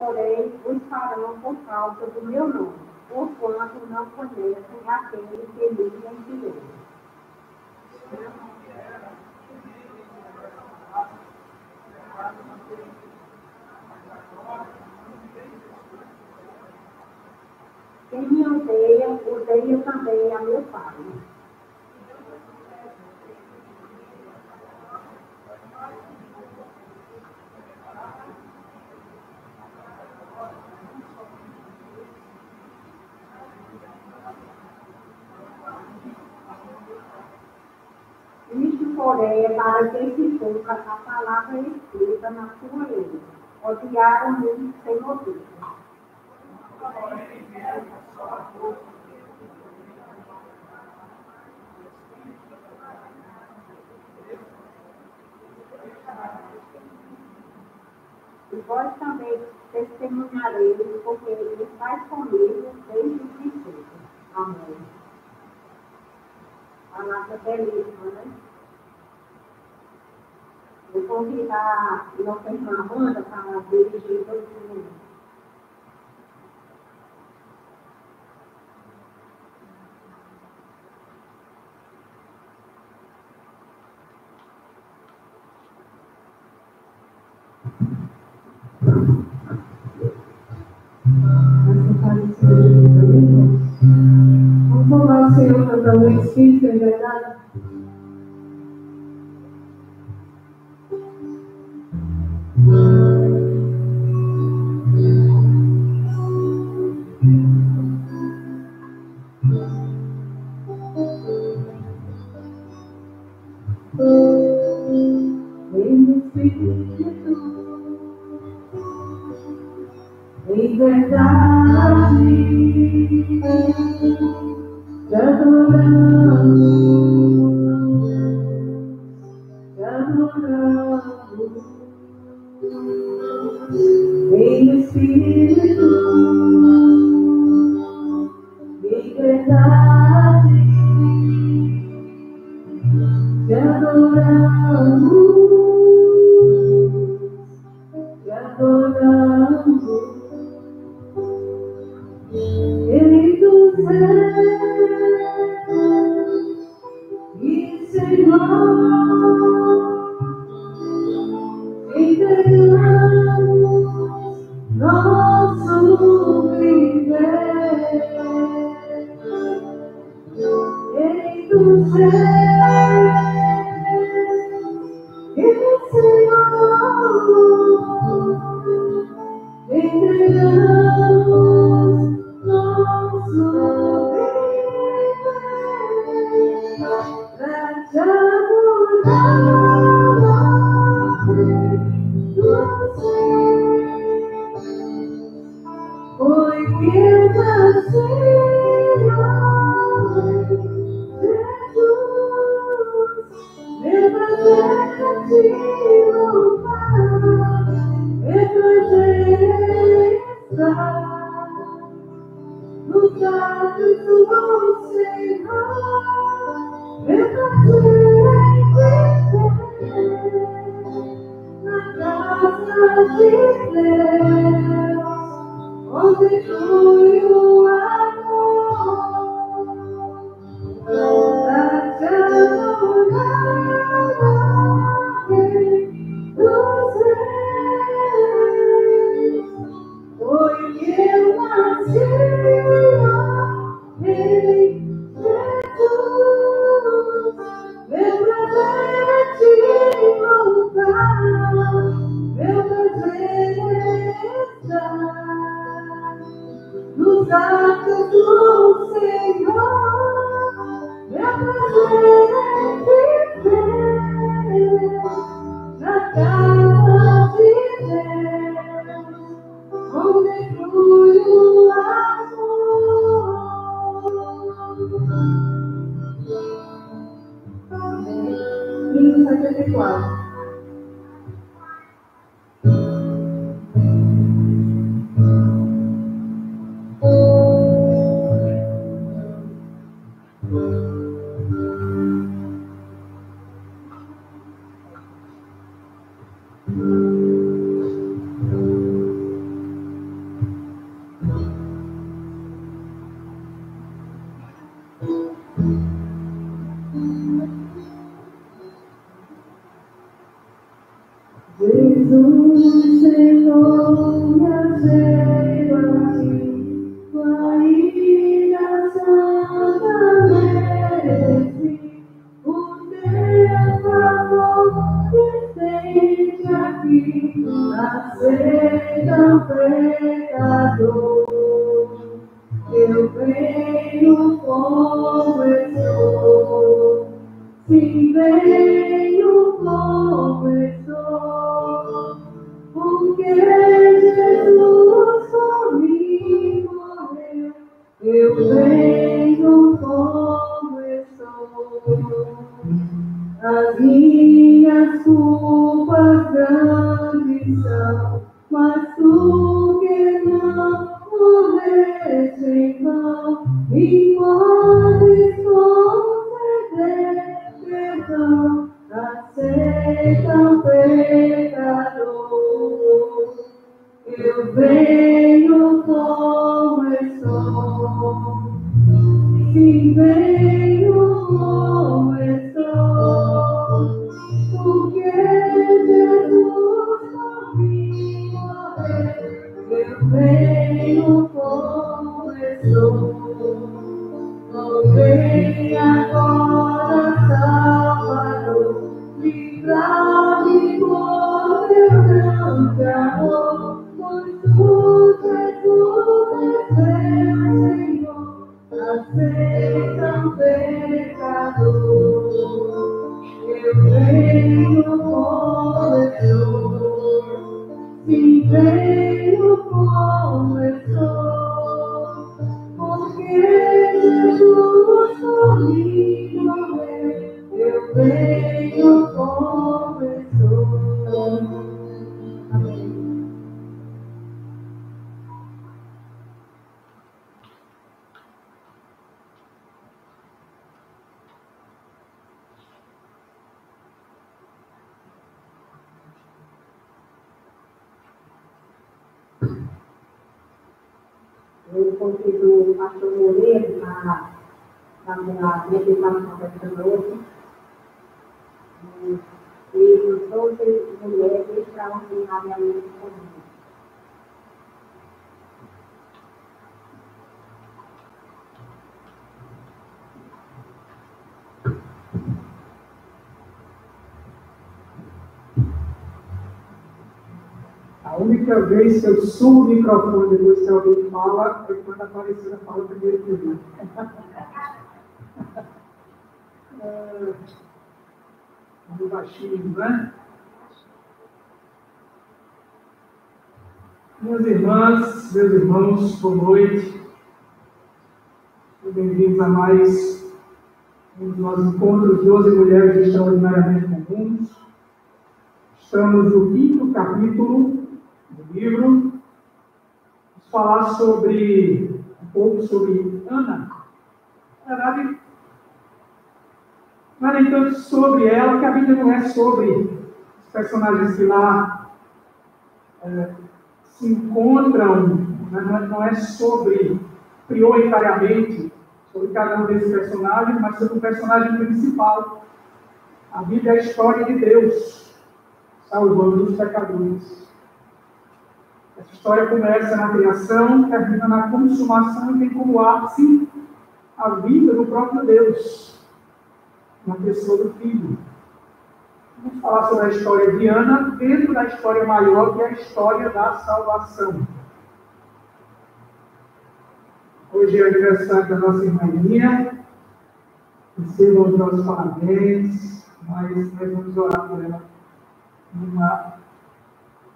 porém os farão por causa do meu nome, porquanto não conhecem aquele que me enviou. Quem me odeia, odeia também a meu Pai. Isto, porém, é para que se cumpra a palavra escrita na sua lei. Odiaram-me sem motivo. E vós também testemunhareis, porque ele faz comigo desde o princípio. Amém. Palavra belíssima, né? Vou convidar nossa irmã Amanda para dirigir o testemunho. Vamos louvar o Senhor cantando em espírito e em verdade. Em espírito, em verdade, te adoramos, te adoramos. Em espírito, em verdade, te adoramos, te adoramos. Rei dos céus e Senhor, entregamos nosso viver. Rei dos céus e Senhor, entregamos nosso viver pra te adorar, Rei dos céus. Foi que eu nasci, Jesus, meu prazer é te louvar, meu prazer está nos atos do bom Senhor, meu prazer é viver na casa de Deus, onde flui o amor, pra te adorar, Rei dos céus. Foi que eu nasci, Rei Jesus, meu prazer é te louvar, meu prazer está nos atos do Senhor, meu prazer é viver na casa de Deus, onde flui o amor. Hino 74. pecador. Eu venho como estou, sim, venho como estou, porque Jesus por mim morreu. Eu venho como estou, as minhas culpas grandes são, mas tu que não morreste em vão, me podes conceder perdão, aceita o pecador. Eu venho como estou, sim, venho como estou, porque Jesus por mim morreu. Eu venho como estou, vem agora, Salvador, livrar-me por teu grande amor, pois tu, Jesus, és meu Senhor, aceita o pecador. Eu venho como estou, sim, venho como estou, porque Jesus por mim morreu. Eu venho como estou. Amém. Eu convido o pastor Moreira na minha meditação desta noite. E 12 mulheres extraordinariamente comuns. A única vez que eu subo o microfone depois que alguém fala é quando a Aparecida fala primeiro que eu. Muito baixinho, né? Minhas irmãs, meus irmãos, boa noite. Bem-vindos a mais um dos nossos encontros 12 mulheres extraordinariamente comuns. Estamos no 5º capítulo do livro. Vamos falar um pouco sobre Ana. Na verdade, não é nem tanto sobre ela, porque a Bíblia não é sobre os personagens que lá se encontram, né? Não é sobre, prioritariamente, sobre cada um desses personagens, mas sobre o personagem principal. A Bíblia é a história de Deus salvando os pecadores. Essa história começa na criação, termina na consumação e tem como ápice a vida do próprio Deus, na pessoa do Filho. Vamos falar sobre a história de Ana dentro da história maior, que é a história da salvação. Hoje é aniversário da nossa irmã Aninha. Recebam os nossos parabéns, mas nós vamos orar por ela numa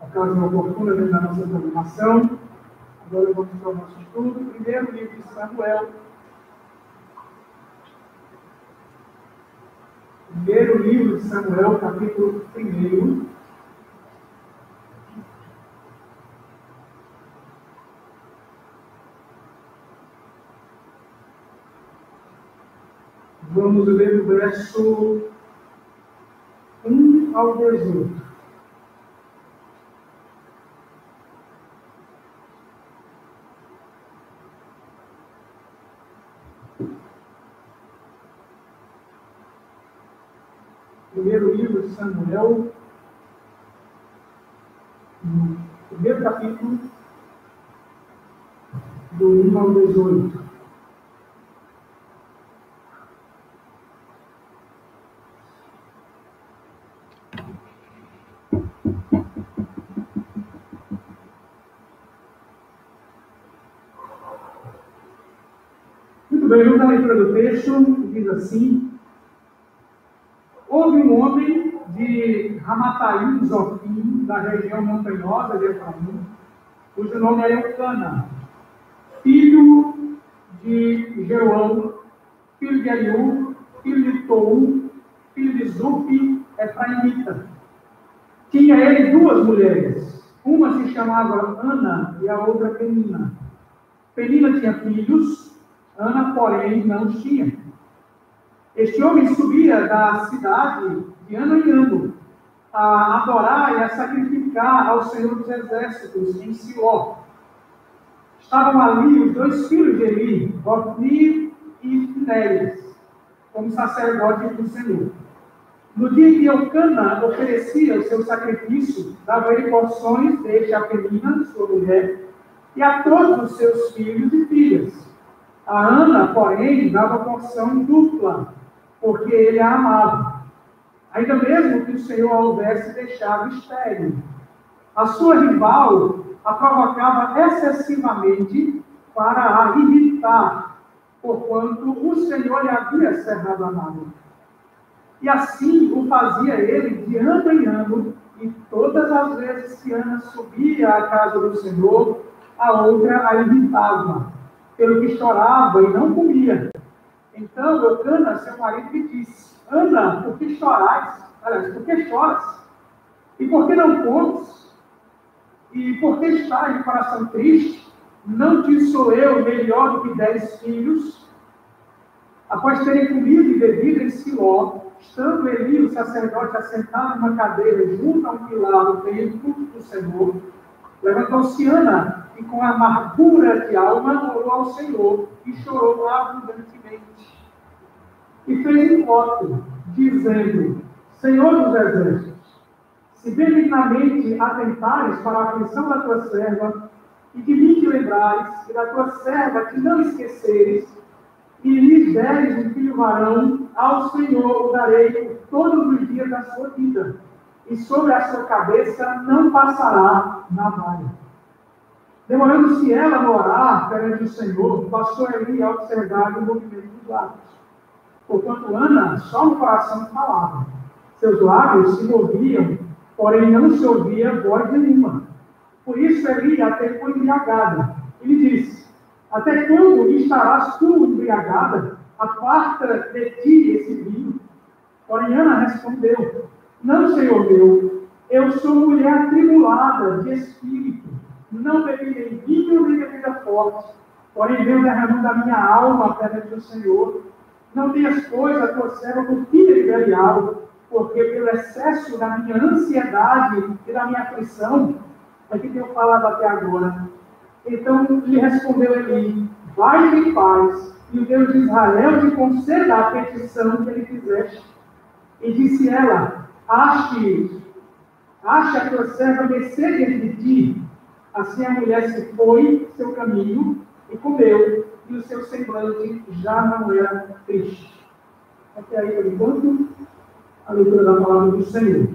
ocasião oportuna dentro da nossa programação. Agora vamos para o nosso estudo. Primeiro livro de Samuel. Primeiro livro de Samuel, capítulo 1. Vamos ler do verso 1 ao 18. Primeiro livro de Samuel, no primeiro capítulo, do 1 ao 18. Muito bem, vamos à leitura do texto, que diz assim: houve um homem de Ramataim, Zofim, da região montanhosa de Efraim, cujo nome era Eucana, filho de Jeroão, filho de Eliú, filho de Tou, filho de Zufi, efraimita. Tinha ele duas mulheres, uma se chamava Ana e a outra Penina. Penina tinha filhos, Ana, porém, não os tinha. Este homem subia da cidade de ano em ano a adorar e a sacrificar ao Senhor dos Exércitos em Siló. Estavam ali os dois filhos de Eli, Hofni e Finéias, como sacerdotes do Senhor. No dia que Eucana oferecia o seu sacrifício, dava ele porções deste a Penina, sua mulher, e a todos os seus filhos e filhas. A Ana, porém, dava porção dupla, porque ele a amava, ainda mesmo que o Senhor a houvesse deixado estéril. A sua rival a provocava excessivamente para a irritar, porquanto o Senhor lhe havia cerrado a mão. E assim o fazia ele de ano em ano, e todas as vezes que Ana subia à casa do Senhor, a outra a irritava, pelo que chorava e não comia. Então Eucana, seu marido, lhe disse: Ana, por que chorais? Aliás, por que choras? E por que não comes? E por que estás de coração triste? Não te sou eu melhor do que 10 filhos? Após terem comido e bebido em Siló, estando Eli, o sacerdote, assentado numa cadeira junto a um pilar do templo do Senhor, levantou-se Ana e com amargura de alma orou ao Senhor e chorou abundantemente. E fez um voto, dizendo: Senhor dos Exércitos, se benignamente atentares para a aflição da tua serva, e de mim te lembrares, e da tua serva te não esqueceres, e lhes deres um filho varão, ao Senhor o darei por todos os dias da sua vida, e sobre a sua cabeça não passará navalha. Demorando-se ela a orar perante o Senhor, passou Eli a observar o movimento dos lábios. Porquanto Ana só no coração falava. Seus lábios se moviam, porém não se ouvia voz nenhuma. Por isso Eli até foi embriagada. E lhe disse: até quando estarás tu embriagada? Aparta de ti esse vinho. Porém Ana respondeu: não, Senhor meu, eu sou mulher atribulada de espírito. Não bebi nem vinho nem bebida forte. Porém venho derramando a minha alma perante o Senhor. Não tenhas, pois, a tua serva por filha de Belial, porque pelo excesso da minha ansiedade e da minha aflição é que tenho falado até agora. Então lhe respondeu Eli: vai em paz, e o Deus de Israel te conceda a petição que ele fizeste. E disse ela: ache a tua serva mercê diante de ti. Assim a mulher se foi seu caminho e comeu, e o seu semblante já não era triste. Até aí, por enquanto, a leitura da palavra do Senhor.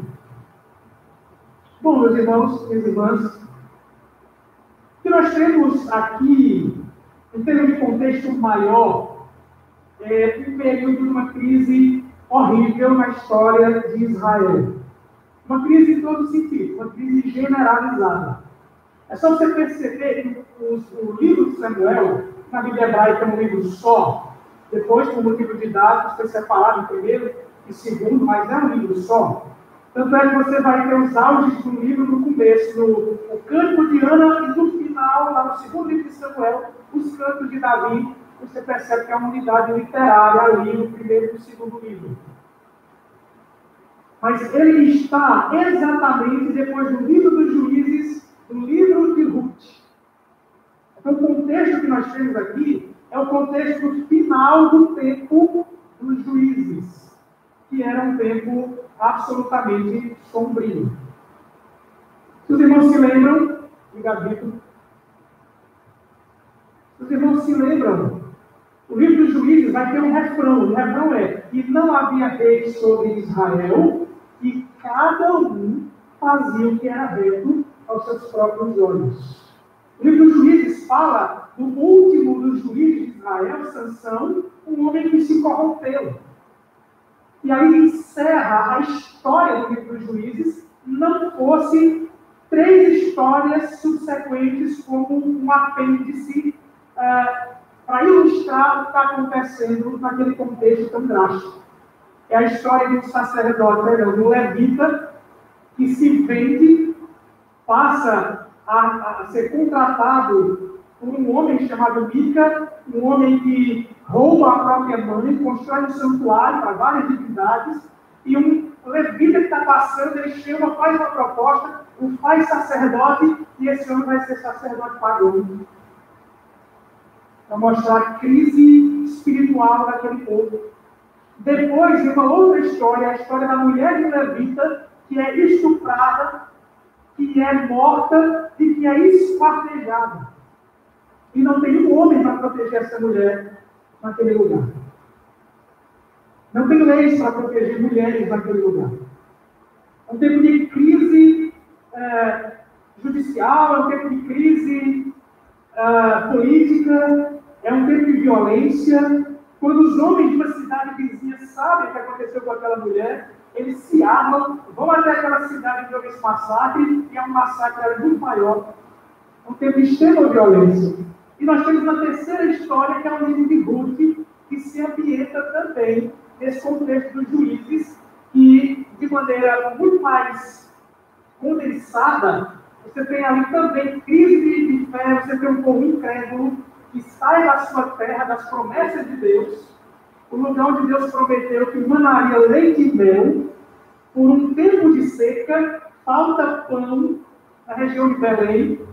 Bom, meus irmãos e irmãs, o que nós temos aqui, em termos de contexto maior, é um período de uma crise horrível na história de Israel. Uma crise em todo sentido, uma crise generalizada. É só você perceber que o livro de Samuel, na Bíblia hebraica, é um livro só. Depois, por motivo de dados, foi separado em primeiro e segundo, mas é um livro só. Tanto é que você vai ter os auges do livro no começo, no Cântico de Ana, e no final, lá no segundo livro de Samuel, os Cantos de Davi. Você percebe que é uma unidade literária ali no primeiro e no segundo livro. Mas ele está exatamente depois do livro dos Juízes, do livro de Ruth. Então, o contexto que nós temos aqui é o contexto final do tempo dos Juízes, que era um tempo absolutamente sombrio. Se os irmãos se lembram, Gabito, se os irmãos se lembram, o livro dos Juízes vai ter um refrão. O refrão é: e não havia rei sobre Israel, e cada um fazia o que era reto aos seus próprios olhos. O livro dos Juízes fala do último dos juízes de Israel, Sansão, um homem que se corrompeu. E aí encerra a história do livro dos Juízes, não fosse 3 histórias subsequentes como um apêndice para ilustrar o que está acontecendo naquele contexto tão drástico. É a história de um sacerdote, do levita, que se vende, passa a ser contratado por um homem chamado Mica, um homem que rouba a própria mãe, constrói um santuário para várias divindades, e um levita que está passando, ele chama, faz uma proposta, o faz sacerdote, e esse homem vai ser sacerdote pagão. Para mostrar a crise espiritual daquele povo. Depois, em uma outra história, a história da mulher de levita, que é estuprada, que é morta e que é esquartejada. E não tem um homem para proteger essa mulher naquele lugar. Não tem leis para proteger mulheres naquele lugar. É um tempo de crise judicial, é um tempo de crise política, é um tempo de violência. Quando os homens de uma cidade vizinha sabem o que aconteceu com aquela mulher, eles se armam, vão até aquela cidade e jogam esse massacre, e é um massacre muito maior. É um tempo de extrema violência. E nós temos uma terceira história, que é o livro de Ruth, que se ambienta também nesse contexto dos juízes, e de maneira muito mais condensada, você tem ali também crise de fé, você tem um povo incrédulo, que sai da sua terra, das promessas de Deus, o lugar onde Deus prometeu que manaria leite e mel, por um tempo de seca, falta pão na região de Belém,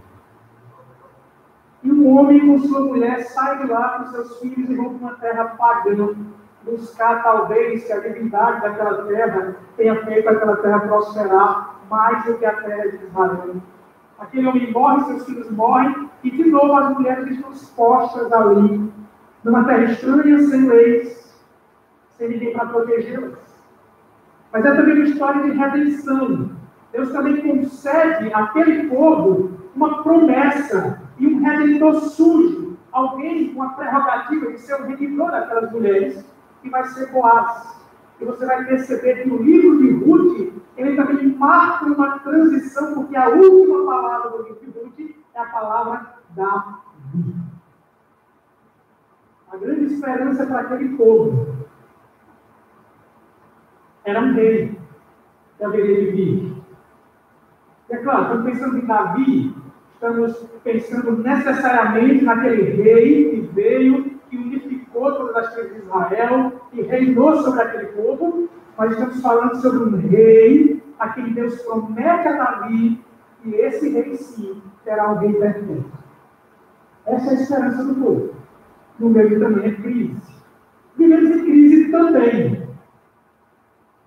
e um homem com sua mulher sai de lá com seus filhos e vão para uma terra pagã, buscar talvez que a divindade daquela terra tenha feito aquela terra prosperar mais do que a terra de Israel. Aquele homem morre, seus filhos morrem, e de novo as mulheres estão expostas ali, numa terra estranha, sem leis, sem ninguém para protegê-las. Mas é também uma história de redenção. Deus também concede àquele povo uma promessa e um redentor surge, alguém com a prerrogativa de ser o redentor daquelas mulheres, que vai ser Boaz. E você vai perceber que o livro de Ruth, ele também marca uma transição, porque a última palavra do livro de Ruth é a palavra Davi. A grande esperança para aquele povo era um rei que haveria de vir. E é claro, quando pensamos em Davi, estamos pensando necessariamente naquele rei que veio, que unificou todas as tribos de Israel e reinou sobre aquele povo. Nós estamos falando sobre um rei a quem Deus promete a Davi, e esse rei sim será um rei perfeito. Essa é a esperança do povo. No meio também é crise. Vivemos em crise também.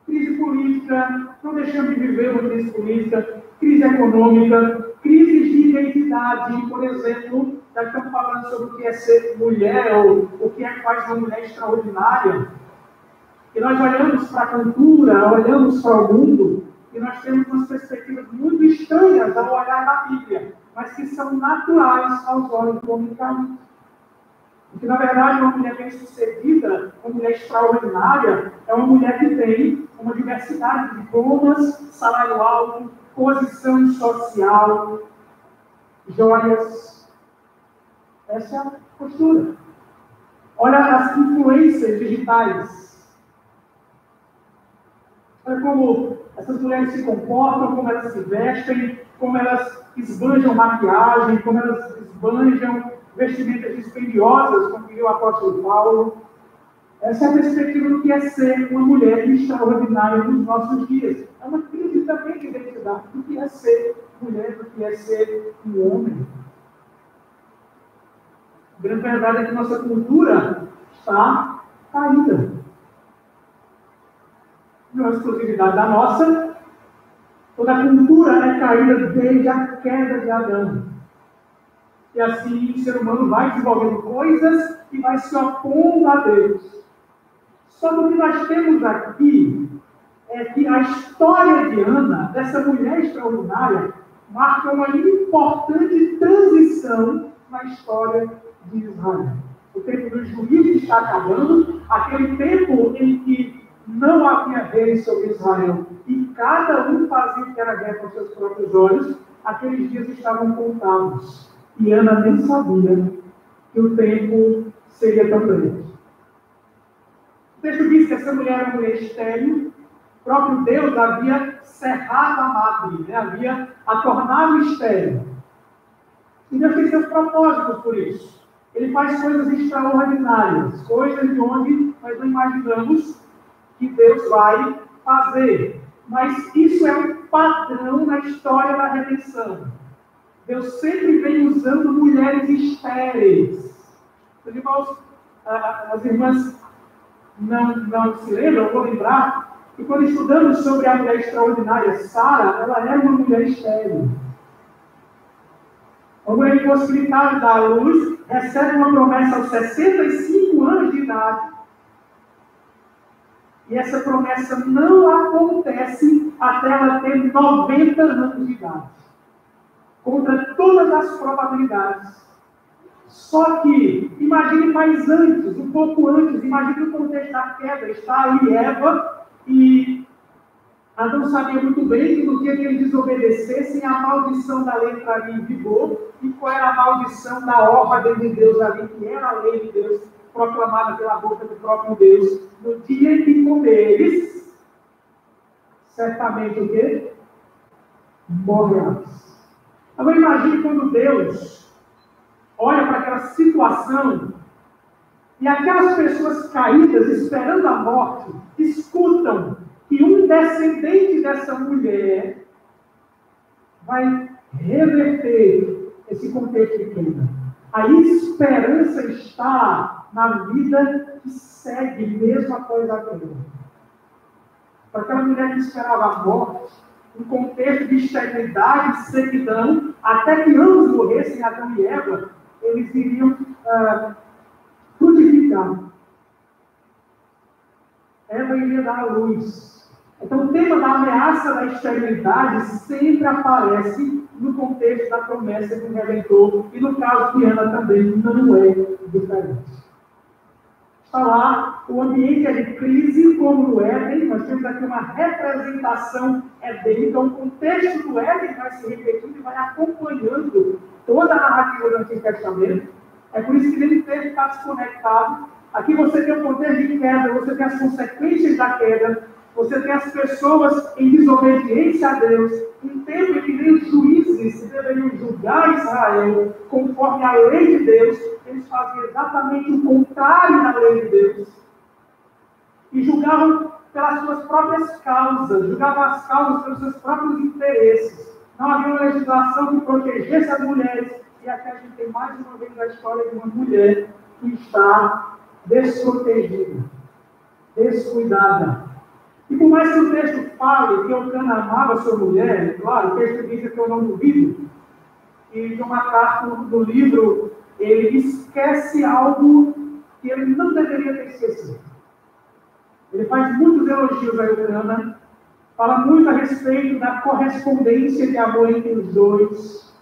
Crise política, não deixamos de viver uma crise política, crise econômica, crises de identidade, por exemplo, já estamos falando sobre o que é ser mulher, ou o que é que faz uma mulher extraordinária. E nós olhamos para a cultura, olhamos para o mundo, e nós temos umas perspectivas muito estranhas ao olhar na Bíblia, mas que são naturais aos olhos do homem caído. Porque, na verdade, uma mulher bem-sucedida, uma mulher extraordinária, é uma mulher que tem uma diversidade de diplomas, salário alto, posição social, joias. Essa é a postura. Olha as influências digitais. Olha como essas mulheres se comportam, como elas se vestem, como elas esbanjam maquiagem, como elas esbanjam vestimentas dispendiosas, como diria o apóstolo Paulo. Essa é a perspectiva do que é ser uma mulher extraordinária nos nossos dias. É uma crise também de identidade do que é ser mulher, do que é ser um homem. A grande verdade é que nossa cultura está caída. Não é exclusividade da nossa. Toda a cultura é caída desde a queda de Adão. E assim o ser humano vai desenvolvendo coisas e vai se opondo a Deus. Só que o que nós temos aqui é que a história de Ana, dessa mulher extraordinária, marca uma importante transição na história de Israel. O tempo do juízo está acabando, aquele tempo em que não havia rei sobre Israel e cada um fazia o que era guerra com seus próprios olhos, aqueles dias estavam contados. E Ana nem sabia que o tempo seria tão grande. O texto diz que essa mulher era uma mulher estéril, o próprio Deus havia cerrado a madre, havia a tornado estéril. E Deus tem seus propósitos por isso. Ele faz coisas extraordinárias, coisas de onde nós não imaginamos que Deus vai fazer. Mas isso é um padrão na história da redenção. Deus sempre vem usando mulheres estéreis. Os irmãos, as irmãs não se lembram, eu vou lembrar, que quando estudamos sobre a mulher extraordinária, Sara, ela era uma mulher estéril. Uma mulher impossibilitada de dar à luz, recebe uma promessa aos 65 anos de idade. E essa promessa não acontece até ela ter 90 anos de idade. Contra todas as probabilidades. Só que, imagine mais antes, um pouco antes, imagine o contexto da queda. Está ali Eva e Adão sabia muito bem que no dia que eles desobedecessem, a maldição da lei entraria em vigor. E qual era a maldição da ordem de Deus ali, que era a lei de Deus, proclamada pela boca do próprio Deus? No dia em que comeres, certamente o quê? Morrerás. Agora imagine quando Deus olha para aquela situação e aquelas pessoas caídas, esperando a morte, escutam que um descendente dessa mulher vai reverter esse contexto de queda. A esperança está na vida que segue mesmo após a queda. Para aquela mulher que esperava a morte, um contexto de esterilidade e sequidão, até que ambos morressem, Adão e Eva, eles iriam frutificar. Eva iria dar à luz. Então, o tema da ameaça da esterilidade sempre aparece no contexto da promessa do Redentor, e no caso de Ana também não é diferente. Está lá, o ambiente é de crise, como no Éden. Nós temos aqui uma representação edênica, um contexto do Éden vai se repetindo e vai acompanhando toda a narrativa do Antigo Testamento. É por isso que ele tem que estar desconectado. Aqui você tem o contexto de queda, você tem as consequências da queda, você tem as pessoas em desobediência a Deus, um tempo em que nem os juízes deveriam julgar Israel conforme a lei de Deus, eles faziam exatamente o contrário da lei de Deus. E julgavam pelas suas próprias causas, julgavam as causas pelos seus próprios interesses. Não havia uma legislação que protegesse as mulheres. E aqui a gente tem mais uma vez a história de uma mulher que está desprotegida, descuidada. E por mais que o texto fale que Eucana amava sua mulher, claro, o texto diz que eu não duvido, e John MacArthur, no livro, ele esquece algo que ele não deveria ter esquecido. Ele faz muitos elogios a Eucana, fala muito a respeito da correspondência de amor entre os dois.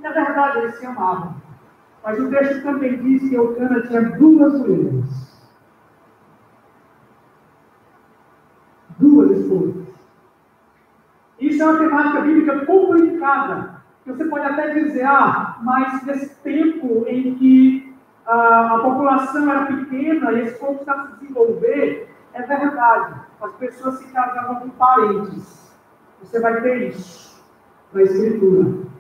Na verdade, eles se amavam. Mas o texto também diz que Eucana tinha duas mulheres. Duas esposas. Isso é uma temática bíblica complicada. Você pode até dizer, mas nesse tempo em que a população era pequena e esse povo estava se desenvolver, é verdade. As pessoas se casavam com parentes. Você vai ter isso na Escritura.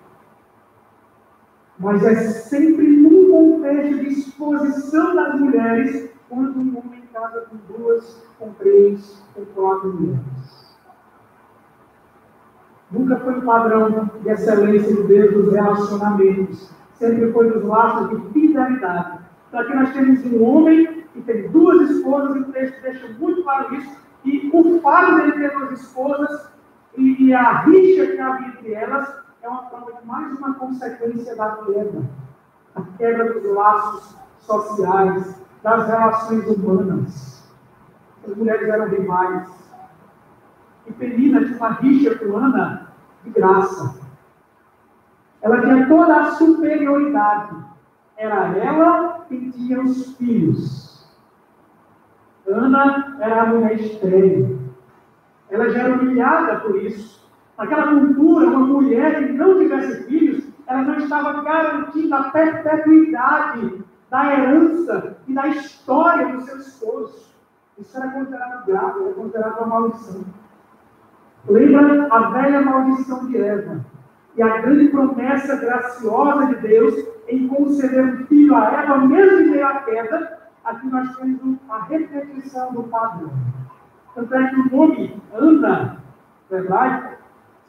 Mas é sempre num contexto de exposição das mulheres, quando um homem casa com duas, com três, com quatro mulheres. Nunca foi um padrão de excelência de Deus dos relacionamentos. Sempre foi dos laços de fidelidade. Então aqui nós temos um homem que tem duas esposas, e o texto deixa muito claro isso. E o fato de ele ter duas esposas e a rixa que havia entre elas é uma prova de mais uma consequência da queda. A queda dos laços sociais, das relações humanas. As mulheres eram rivais. E Penina tinha uma rixa com Ana de graça. Ela tinha toda a superioridade. era ela quem tinha os filhos. Ana era a mulher estéril. Ela já era humilhada por isso. Naquela cultura, uma mulher que não tivesse filhos, ela não estava garantindo a perpetuidade da herança e da história do seu esposo. Isso era considerado grave, era considerado uma maldição. Lembra a velha maldição de Eva e a grande promessa graciosa de Deus em conceder um filho a Eva, mesmo em meio à queda. Aqui nós temos a repetição do padrão. Tanto é que o nome Ana, verdade,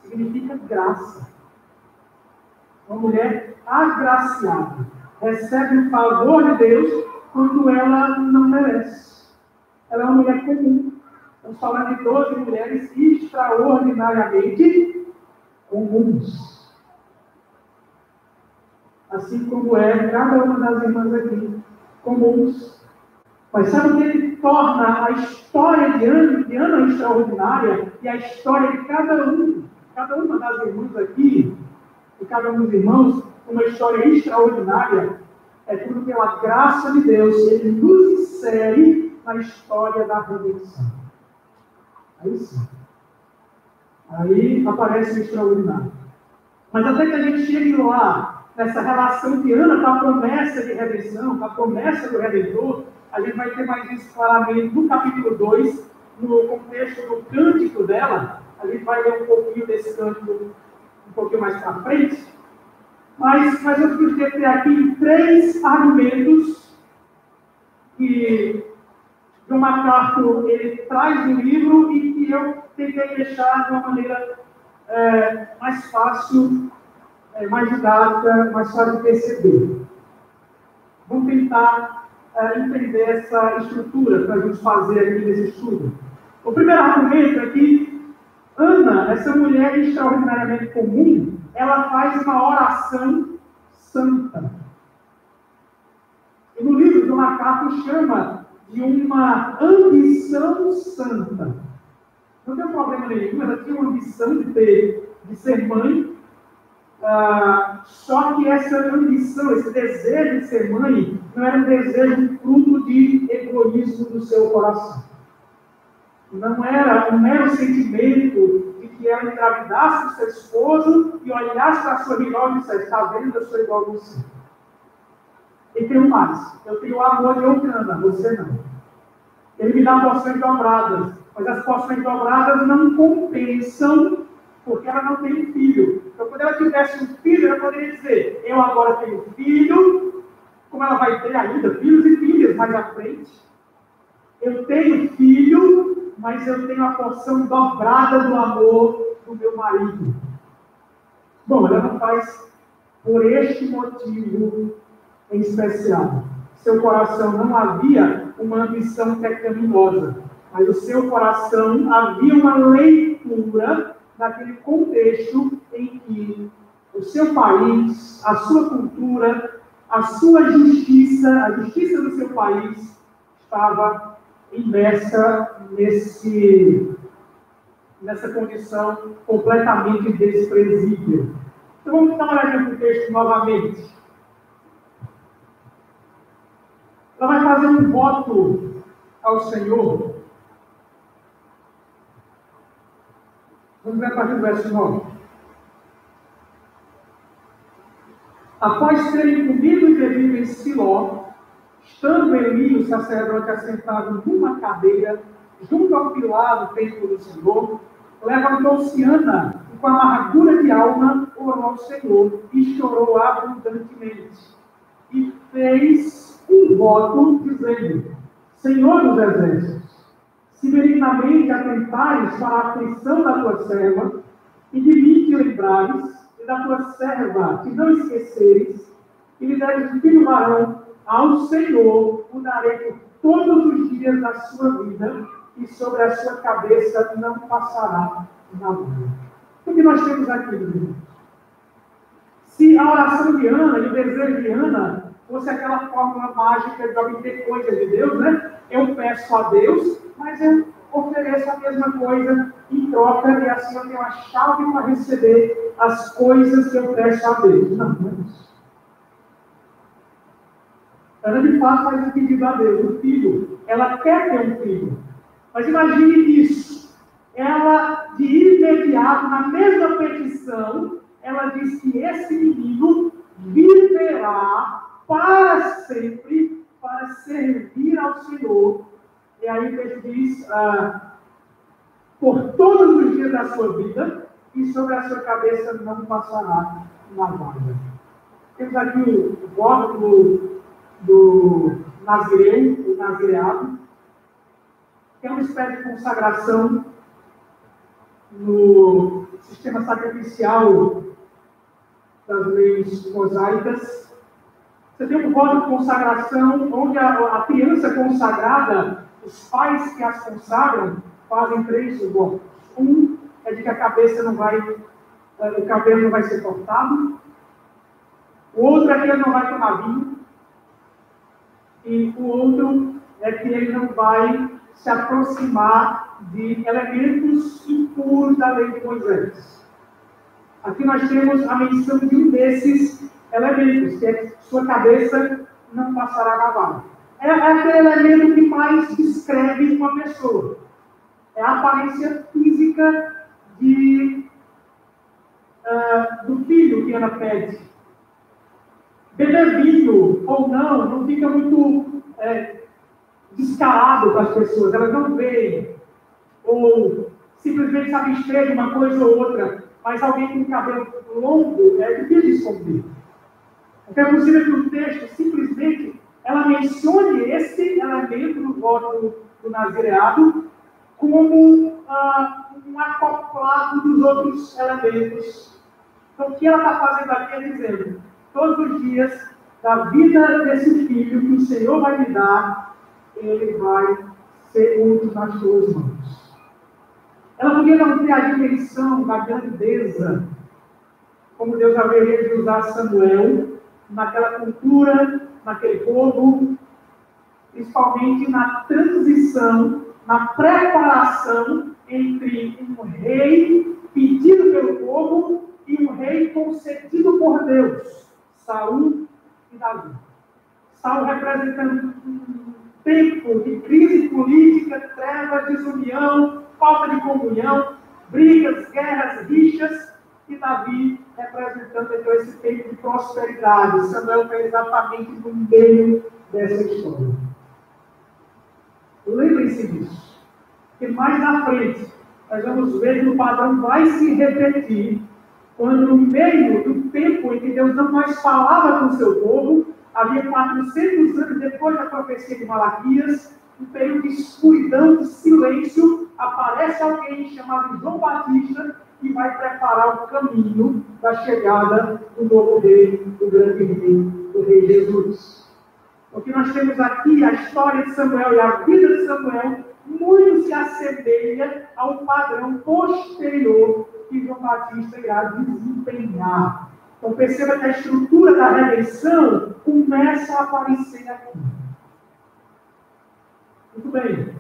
significa graça. Uma mulher agraciada. Recebe o favor de Deus quando ela não merece. Ela é uma mulher comum. Estamos falando de 12 mulheres extraordinariamente comuns. Assim como é cada uma das irmãs aqui, comuns. Mas sabe o que torna a história de Ana extraordinária e a história de cada uma das irmãs aqui, de cada um dos irmãos, uma história extraordinária? É porque pela graça de Deus Ele nos insere na história da redenção. Aí sim. Aí aparece o extraordinário. Mas até que a gente chegue lá, nessa relação de Ana com a promessa de redenção, com a promessa do Redentor, a gente vai ter mais isso claramente no capítulo 2, no contexto do cântico dela. A gente vai ler um pouquinho desse cântico um pouquinho mais para frente. Mas eu queria ter aqui 3 argumentos que John MacArthur ele traz no livro e que eu tentei deixar de uma maneira mais fácil, mais didática, mais fácil de perceber. Vamos tentar entender essa estrutura para a gente fazer aqui nesse estudo. O primeiro argumento é que Ana, essa mulher extraordinariamente comum, ela faz uma oração santa. E no livro do MacArthur chama de uma ambição santa. Não tem problema nenhum, ela tinha uma ambição de ser mãe, só que essa ambição, esse desejo de ser mãe, não era um desejo fruto de egoísmo do seu coração. Não era um mero sentimento de que ela engravidasse do seu esposo e olhasse para a sua rival e dissesse: está vendo, eu sou igual a você. E tenho mais, eu tenho o amor de Eucana, você não. Ele me dá porções dobradas, mas as porções dobradas não compensam, porque ela não tem filho. Então, quando ela tivesse um filho, ela poderia dizer: eu agora tenho filho, como ela vai ter ainda filhos e filhas mais à frente. Eu tenho filho, mas eu tenho a porção dobrada do amor do meu marido. Bom, ela não faz por este motivo em especial. Seu coração não havia uma ambição pecaminosa, mas o seu coração havia uma leitura daquele contexto em que o seu país, a sua cultura, a sua justiça, a justiça do seu país estava imersa nessa condição completamente desprezível. Então vamos dar uma olhada no texto novamente. Ela vai fazer um voto ao Senhor. Vamos ver a partir do verso 9. Após terem comido e bebido em Siló, estando Eli, o sacerdote, assentado numa cadeira, junto ao pilar do templo do Senhor, levantou-se Ana e, com amargura de alma, orou ao Senhor e chorou abundantemente. E fez um voto, dizendo: Senhor dos exércitos, se benignamente atentares para a aflição da tua serva, e de mim te lembrares, e da tua serva te não esqueceres, e lhe deres um filho varão, ao Senhor o darei por todos os dias da sua vida, e sobre a sua cabeça não passará nada. O que nós temos aqui, irmãos? Se a oração de Ana e o desejo de Ana fosse aquela fórmula mágica de obter coisas de Deus, né? Eu peço a Deus, mas eu ofereço a mesma coisa em troca, e assim eu tenho a chave para receber as coisas que eu peço a Deus. Não, não é isso. Ana, de fato, faz um pedido a Deus, um filho. Ela quer ter um filho. Mas imagine isso. Ela, de imediato, na mesma petição, ela diz que esse menino viverá para sempre, para servir ao Senhor. E aí o texto diz, por todos os dias da sua vida, e sobre a sua cabeça não passará navalha. Temos aqui o voto do Nazireu, o Nazireado, que é uma espécie de consagração no sistema sacrificial das leis mosaicas. Você tem um voto de consagração onde a criança consagrada, os pais que as consagram, fazem 3 votos. Um é de que a cabeça não vai, o cabelo não vai ser cortado. O outro é que ele não vai tomar vinho. E o outro é que ele não vai se aproximar de elementos impuros da lei de Moisés. Aqui nós temos a menção de um desses elementos, que é que sua cabeça não passará navalha. É aquele elemento que mais descreve uma pessoa. É a aparência física do filho que ela pede. Beber vinho ou não fica muito descarado para as pessoas. Elas não veem. Ou simplesmente se abster de uma coisa ou outra. Mas alguém com cabelo longo é difícil de esconder. Então é possível que o texto simplesmente ela mencione esse elemento no voto do nazireado como um acoplado dos outros elementos. Então o que ela está fazendo aqui é dizendo: todos os dias da vida desse filho que o Senhor vai me dar, ele vai ser útil nas tuas mãos. Ela podia não ter a dimensão da grandeza, como Deus haveria de usar Samuel, naquela cultura, naquele povo, principalmente na transição, na preparação entre um rei pedido pelo povo e um rei concedido por Deus, Saul e Davi. Saul representando um tempo de crise política, trevas, desunião, falta de comunhão, brigas, guerras, rixas, e Davi representando então esse tempo de prosperidade. Samuel está exatamente no meio dessa história. Lembrem-se disso, que mais na frente nós vamos ver que o padrão vai se repetir quando no meio do tempo em que Deus não mais falava com o seu povo, havia 400 anos depois da profecia de Malaquias, um período de escuridão, de silêncio, aparece alguém chamado João Batista e vai preparar o caminho da chegada do novo rei, do grande rei, do rei Jesus. O que nós temos aqui, a história de Samuel e a vida de Samuel, muito se assemelha ao padrão posterior que João Batista irá desempenhar. Então perceba que a estrutura da redenção começa a aparecer aqui. Muito bem.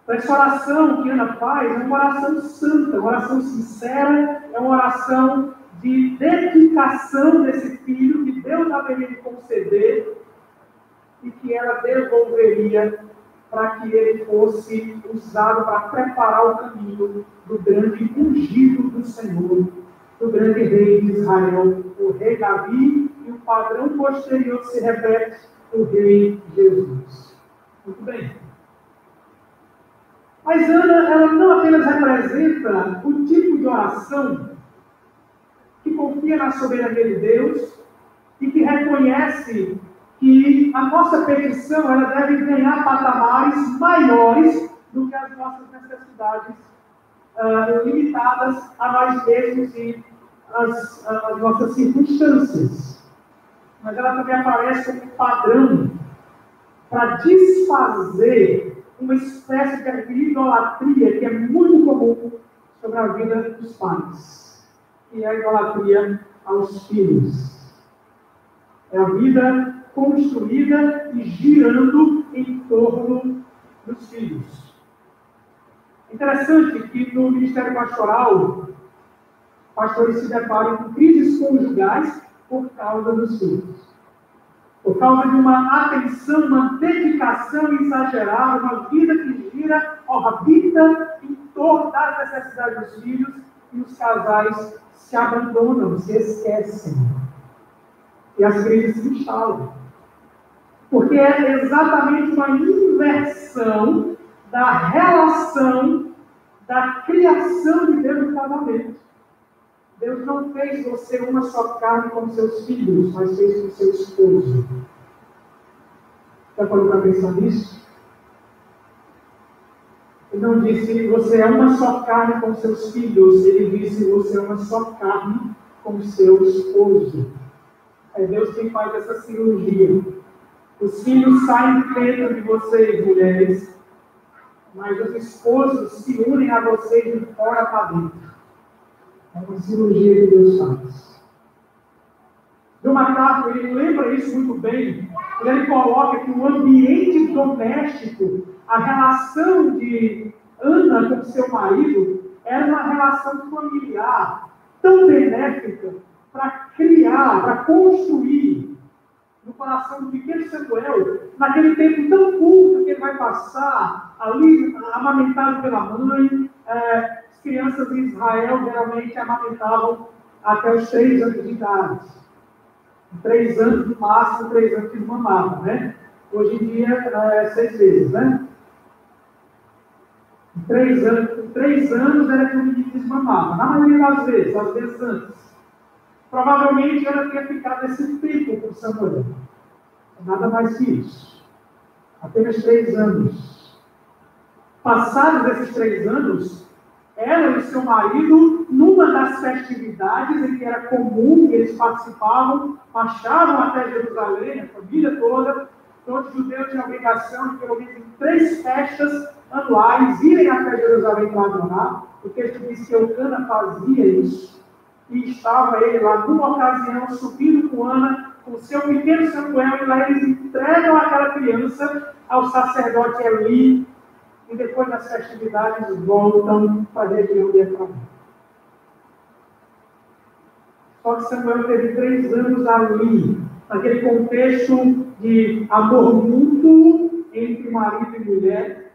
Essa oração que Ana faz é uma oração santa, uma oração sincera, é uma oração de dedicação desse filho que Deus haveria de conceder e que ela devolveria para que ele fosse usado para preparar o caminho do grande ungido do Senhor, do grande rei de Israel, o rei Davi, e o padrão posterior se repete, o rei Jesus. Muito bem. Mas Ana, ela não apenas representa o tipo de oração que confia na soberania de Deus e que reconhece que a nossa petição ela deve ganhar patamares maiores do que as nossas necessidades limitadas a nós mesmos e as nossas circunstâncias. Mas ela também aparece como padrão para desfazer uma espécie de idolatria que é muito comum sobre a vida dos pais, que é a idolatria aos filhos. É a vida construída e girando em torno dos filhos. Interessante que no ministério pastoral, pastores se deparam com crises conjugais por causa dos filhos. por causa de uma atenção, uma dedicação exagerada, uma vida que gira, orbita em torno das necessidades dos filhos, e os casais se abandonam, se esquecem. E as crises se instalam. Porque é exatamente uma inversão da relação, da criação de Deus no casamento. Deus não fez você uma só carne com seus filhos, mas fez com seu esposo. Já parou para pensar nisso? Ele não disse, você é uma só carne com seus filhos. Ele disse, você é uma só carne com seu esposo. É Deus quem faz essa cirurgia. Os filhos saem de dentro de vocês, mulheres, mas os esposos se unem a vocês de fora para dentro. É uma cirurgia que Deus faz. John MacArthur, ele lembra isso muito bem, quando ele coloca que o ambiente doméstico, a relação de Ana com seu marido, era uma relação familiar tão benéfica para criar, para construir no coração do pequeno Samuel, naquele tempo tão curto que ele vai passar ali, amamentado pela mãe. As crianças em Israel geralmente amamentavam até os 3 anos de idade. 3 anos, no máximo, 3 anos que mamavam, né? Hoje em dia, 6 vezes, né? 3 anos era que o menino desmamava. Na maioria das vezes, às vezes antes. Provavelmente ela tinha ficado esse tempo com Samuel. Nada mais que isso. Apenas 3 anos. Passados esses 3 anos, ela e seu marido, numa das festividades em que era comum que eles participavam, marchavam até Jerusalém, a família toda. Todo judeu tinha a obrigação de, pelo menos em 3 festas anuais, irem até Jerusalém para adorar. O texto diz que Eucana fazia isso. E estava ele lá, numa ocasião, subindo com Ana, com seu pequeno Samuel, e lá eles entregam aquela criança ao sacerdote Eli, e depois das festividades voltam para a região de Efraim. Só que Samuel teve 3 anos ali, naquele contexto de amor mútuo entre marido e mulher,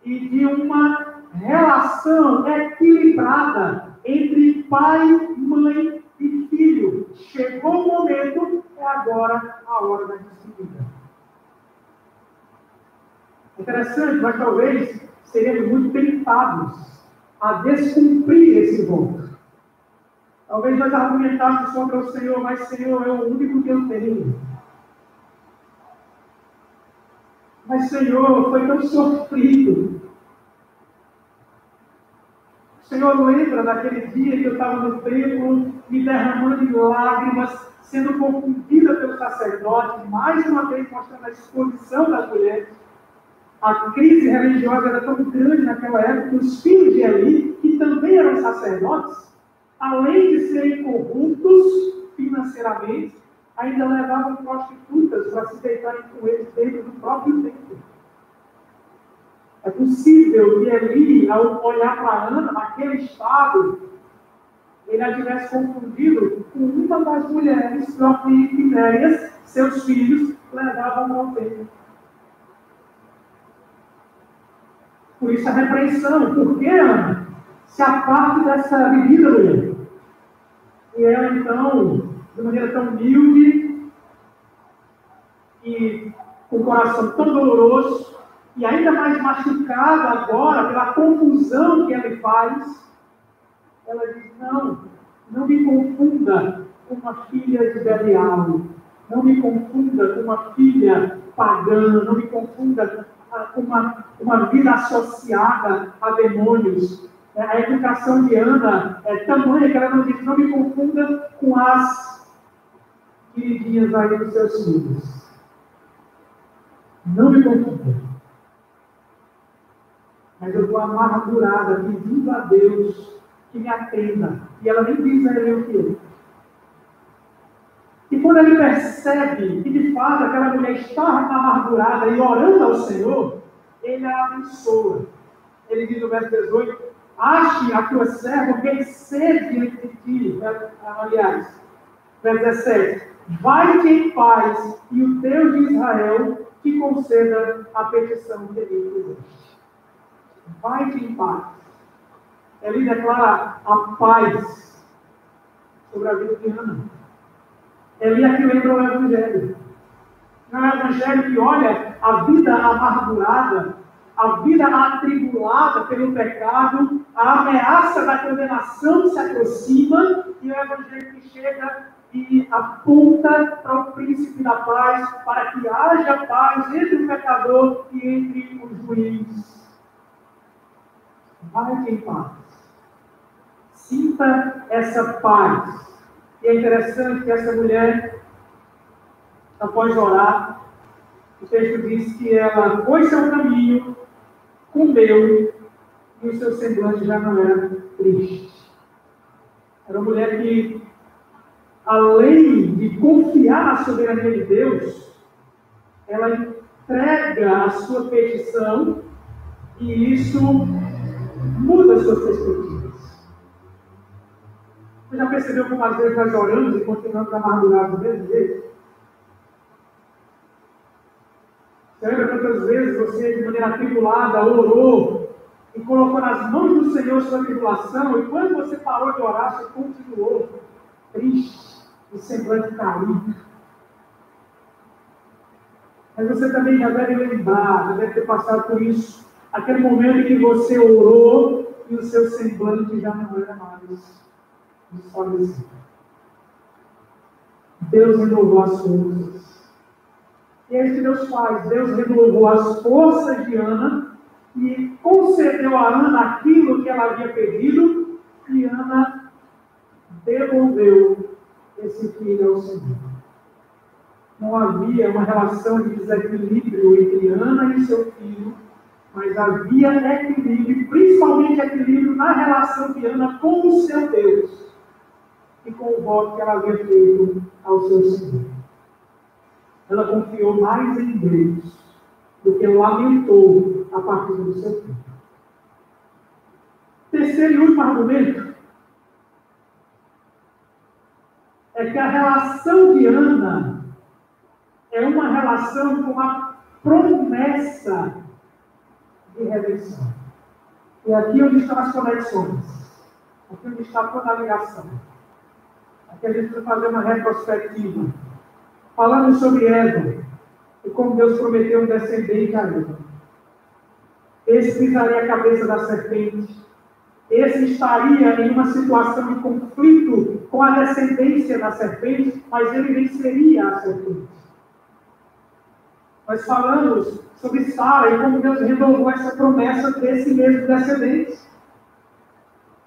e de uma relação equilibrada entre pai, mãe e filho. Chegou o momento, é agora a hora da despedida. Interessante, mas talvez seremos muito tentados a descumprir esse voto. Talvez nós argumentássemos contra o Senhor, mas Senhor é o único que eu tenho. Mas Senhor, foi tão sofrido. O Senhor lembra daquele dia que eu estava no templo, me derramando em lágrimas, sendo confundida pelo sacerdote, mais uma vez mostrando a exposição das mulheres. A crise religiosa era tão grande naquela época que os filhos de Eli, que também eram sacerdotes, além de serem corruptos financeiramente, ainda levavam prostitutas para se deitarem com eles dentro do próprio templo. É possível que Eli, ao olhar para Ana, naquele estado, ele a tivesse confundido com uma das mulheres que Finéias, seus filhos, levavam ao templo. Por isso a repreensão. Por que, Ana? Se aparte dessa bebida, mulher. E ela, então, de maneira tão humilde e com o coração tão doloroso, e ainda mais machucada agora pela confusão que ela faz, ela diz, não me confunda com uma filha de Belial, não me confunda com uma filha pagã, não me confunda com uma vida associada a demônios. A educação de Ana é tamanha que ela não diz, não me confunda com as queridinhas aí dos seus filhos. Não me confunda. Mas eu estou amargurada, pedindo a Deus que me atenda. E ela nem diz a ele o que é. E quando ele percebe que de fato aquela mulher está amargurada e orando ao Senhor, ele a abençoa. Ele diz no verso 18, ache a tua serva, tem sede diante de ti. Aliás, verso 17, vai-te em paz, e o Deus de Israel te conceda a petição que ele fizeste. Vai-te em paz. Ele declara a paz sobre a vida de Ana. Ele é que lembra o Evangelho. Não é o Evangelho que olha a vida amargurada, a vida atribulada pelo pecado, a ameaça da condenação se aproxima, e o Evangelho que chega e aponta para o príncipe da paz, para que haja paz entre o pecador e entre o juiz. Vai em paz. Sinta essa paz. E é interessante que essa mulher, após orar, o texto diz que ela foi seu caminho, comeu, e o seu semblante já não era triste. Era uma mulher que, além de confiar na soberania de Deus, ela entrega a sua petição, e isso muda as suas perspectivas. Você já percebeu como às vezes nós oramos e continuamos amargurados do mesmo jeito? Você lembra quantas vezes você, de maneira atribulada, orou e colocou nas mãos do Senhor sua tribulação, e quando você parou de orar, você continuou triste e semblante caído? Mas você também já deve lembrar, já deve ter passado por isso, aquele momento em que você orou e o seu semblante já não era mais desfalecido. Deus renovou as forças. E é isso que Deus faz. Deus renovou as forças de Ana e concedeu a Ana aquilo que ela havia pedido, e Ana devolveu esse filho ao Senhor. Não havia uma relação de desequilíbrio entre Ana e seu filho, mas havia equilíbrio, principalmente equilíbrio na relação de Ana com o seu Deus e com o voto que ela havia feito ao seu Senhor. Ela confiou mais em Deus do que lamentou a partida do seu filho. Terceiro e último argumento é que a relação de Ana é uma relação com a promessa de redenção. E aqui onde estão as conexões. Aqui onde está toda a ligação. Aqui a gente vai fazer uma retrospectiva. Falando sobre Eva, e como Deus prometeu um descendente a Eva. Esse pisaria a cabeça da serpente. Esse estaria em uma situação de conflito com a descendência da serpente, mas ele venceria a serpente. Nós falamos sobre Sara e como Deus renovou essa promessa desse mesmo descendente.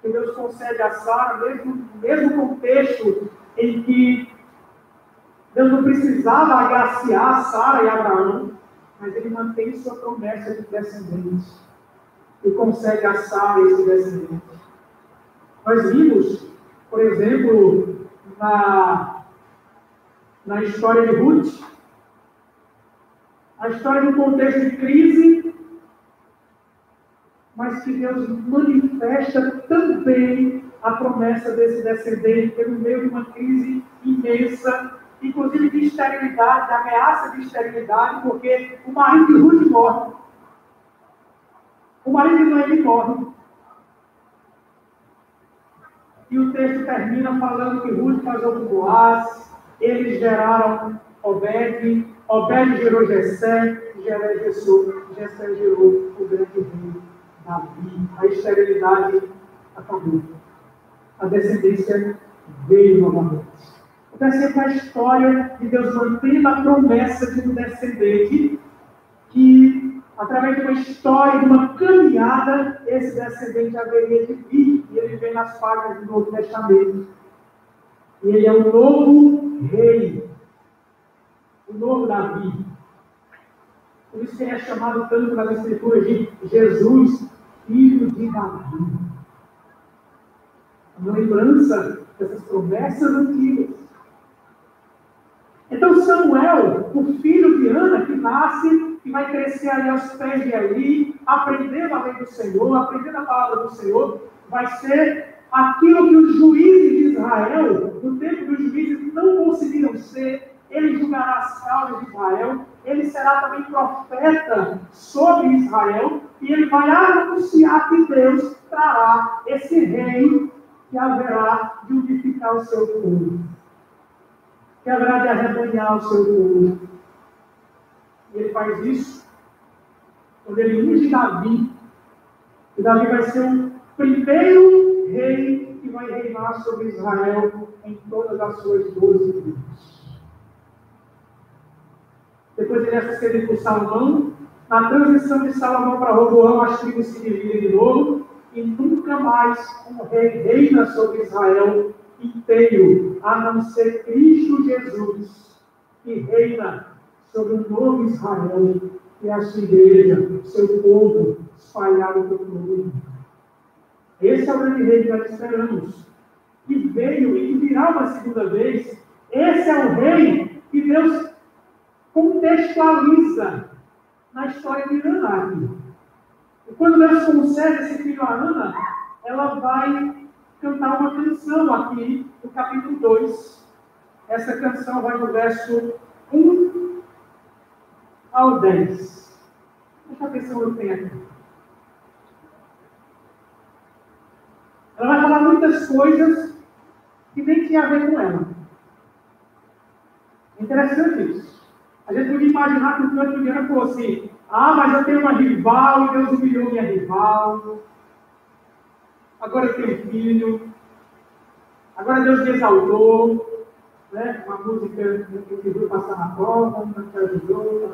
Que Deus concede a Sara, mesmo contexto em que Deus não precisava agraciar Sara e Abraão, mas ele mantém sua promessa de descendente e concede a Sara esse descendente. Nós vimos, por exemplo, na história de Ruth, a história de um contexto de crise, mas que Deus manifesta também a promessa desse descendente pelo meio de uma crise imensa, inclusive de esterilidade, de ameaça de esterilidade, porque o marido de Ruth morre. O marido de Noemi morre. E o texto termina falando que Ruth casou com Boaz, eles geraram Obed, Obed gerou Jessé, Jessé gerou o grande rei Davi. A esterilidade acabou. A descendência veio novamente. Então, essa é a história de Deus mantendo a promessa de um descendente que, através de uma história, de uma caminhada, esse descendente haveria de vir. E ele vem nas páginas do Novo Testamento. E ele é um novo rei. O novo Davi. Por isso que ele é chamado tanto nas Escrituras de Jesus, filho de Davi. Uma lembrança dessas promessas antigas. Então Samuel, o filho de Ana, que nasce, que vai crescer ali aos pés de Eli, aprendendo a lei do Senhor, aprendendo a palavra do Senhor, vai ser aquilo que os juízes de Israel no tempo dos juízes não conseguiram ser, ele julgará as causas de Israel, ele será também profeta sobre Israel, e ele vai anunciar que Deus trará esse rei que haverá de unificar o seu povo, que haverá de arrebanhar o seu povo. E ele faz isso quando ele unge Davi, e Davi vai ser o primeiro rei que vai reinar sobre Israel em todas as suas 12 tribos. Depois ele é sucedido por Salomão. Na transição de Salomão para Roboão, as tribos se dividem de novo, e nunca mais um rei reina sobre Israel inteiro, a não ser Cristo Jesus, que reina sobre um novo Israel, que é a sua igreja, seu povo espalhado pelo mundo. Esse é o grande rei que nós esperamos. Que veio e que virá uma segunda vez. Esse é o rei que Deus contextualiza na história de Ana. E quando Deus concede esse filho a Ana, ela vai cantar uma canção aqui no capítulo 2. Essa canção vai do verso 1 ao 10. Presta atenção no que tem aqui. Ela vai falar muitas coisas que nem tinha a ver com ela. É interessante isso. A gente podia imaginar que o canto de Ana fosse: mas eu tenho uma rival e Deus humilhou minha rival. Agora eu tenho filho. Agora Deus me exaltou. Né? Uma música que viu passar na prova, não te ajudou,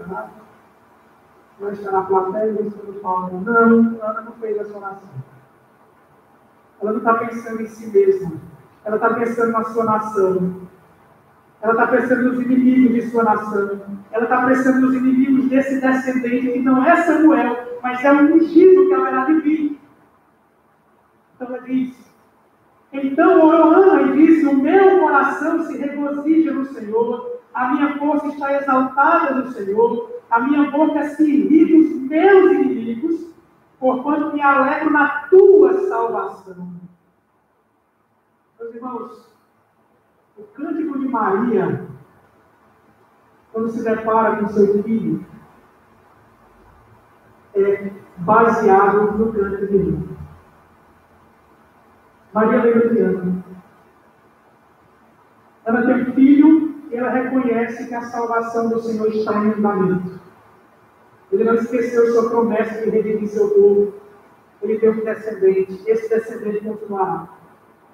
não está na plateia, isso não fala. Não, Ana não fez essa oração. Ela não está pensando em si mesma. Ela está pensando na sua nação. Ela está pensando nos inimigos de sua nação. Ela está pensando nos inimigos desse descendente, que não é Samuel, mas é um ungido que haverá de vir. Então ela diz: então orou Ana e disse: o meu coração se regozija no Senhor, a minha força está exaltada no Senhor, a minha boca se ri dos meus inimigos, porquanto me alegro na tua salvação. Meus irmãos, o cântico de Maria, quando se depara com seu filho, é baseado no cântico de Ana. Maria lembra de Ana. Ela tem um filho e ela reconhece que a salvação do Senhor está em andamento. Ele não esqueceu sua promessa de redimir seu povo. Ele tem um descendente. Esse descendente continuará.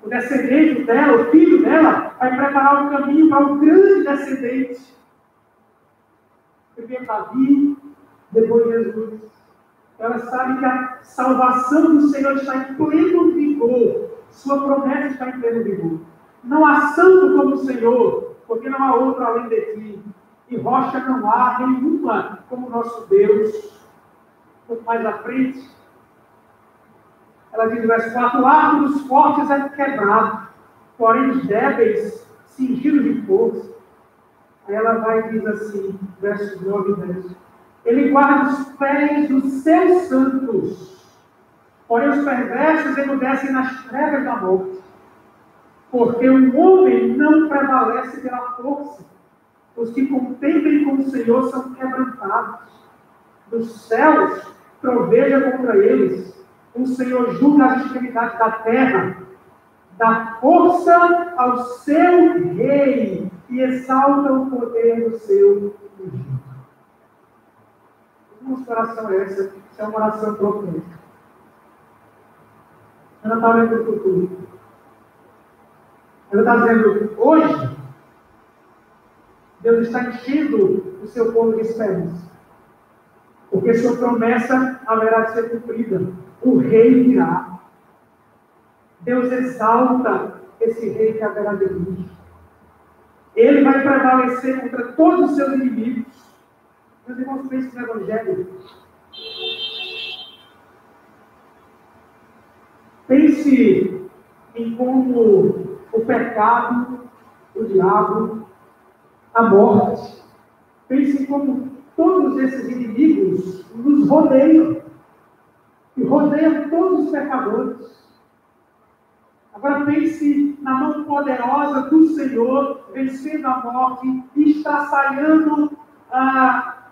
O descendente dela, o filho dela, vai preparar o caminho para um grande descendente. Primeiro Davi, depois Jesus. Ela sabe que a salvação do Senhor está em pleno vigor. Sua promessa está em pleno vigor. Não há santo como o Senhor, porque não há outro além de ti. E rocha não há nenhuma como o nosso Deus. Pouco mais à frente, ela diz no verso 4: o arco dos fortes é quebrado, porém os débeis cingidos de força. Aí ela vai e diz assim, versos 9 e 10: ele guarda os pés dos seus santos, porém os perversos emudecem nas trevas da morte. Porque o homem não prevalece pela força. Os que contendem com o Senhor são quebrantados. Dos céus troveja contra eles. O Senhor julga as extremidades da terra. Dá força ao seu rei e exalta o poder do seu ungido. Que oração é essa? Essa é uma oração profética. Ela está olhando para o futuro. Ela está dizendo: hoje, Deus está enchendo o seu povo de esperança. Porque sua promessa haverá de ser cumprida. O rei virá. Deus exalta esse rei que haverá de vir. Ele vai prevalecer contra todos os seus inimigos. Meus irmãos, pensem no Evangelho. Pense em como o pecado, o diabo, a morte, pense em como todos esses inimigos nos rodeiam, e rodeiam todos os pecadores. A Agora pense na mão poderosa do Senhor, vencendo a morte, estraçalhando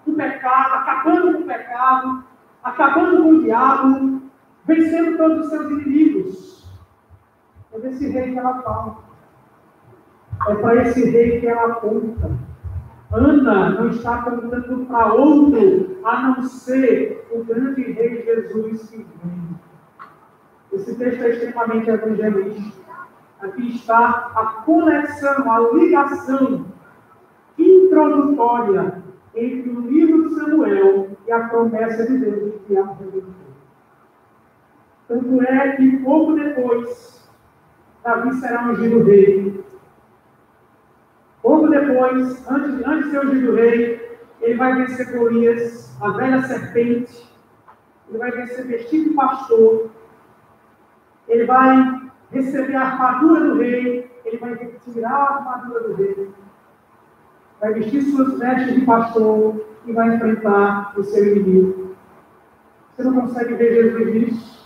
o pecado, acabando com o pecado, acabando com o diabo, vencendo todos os seus inimigos. É desse rei que ela fala. É para esse rei que ela aponta. Ana não está apontando para outro, a não ser o grande rei Jesus que vem. Esse texto é extremamente evangelístico. Aqui está a conexão, a ligação introdutória entre o livro de Samuel e a promessa de Deus de criar um redentor. Tanto é que pouco depois, Davi será ungido rei. Pouco depois, antes de ser ungido rei, ele vai vencer Golias, a velha serpente. Ele vai vencer vestido de pastor. Ele vai receber a armadura do rei. Ele vai tirar a armadura do rei. Vai vestir suas vestes de pastor e vai enfrentar o seu inimigo. Você não consegue ver Jesus nisso?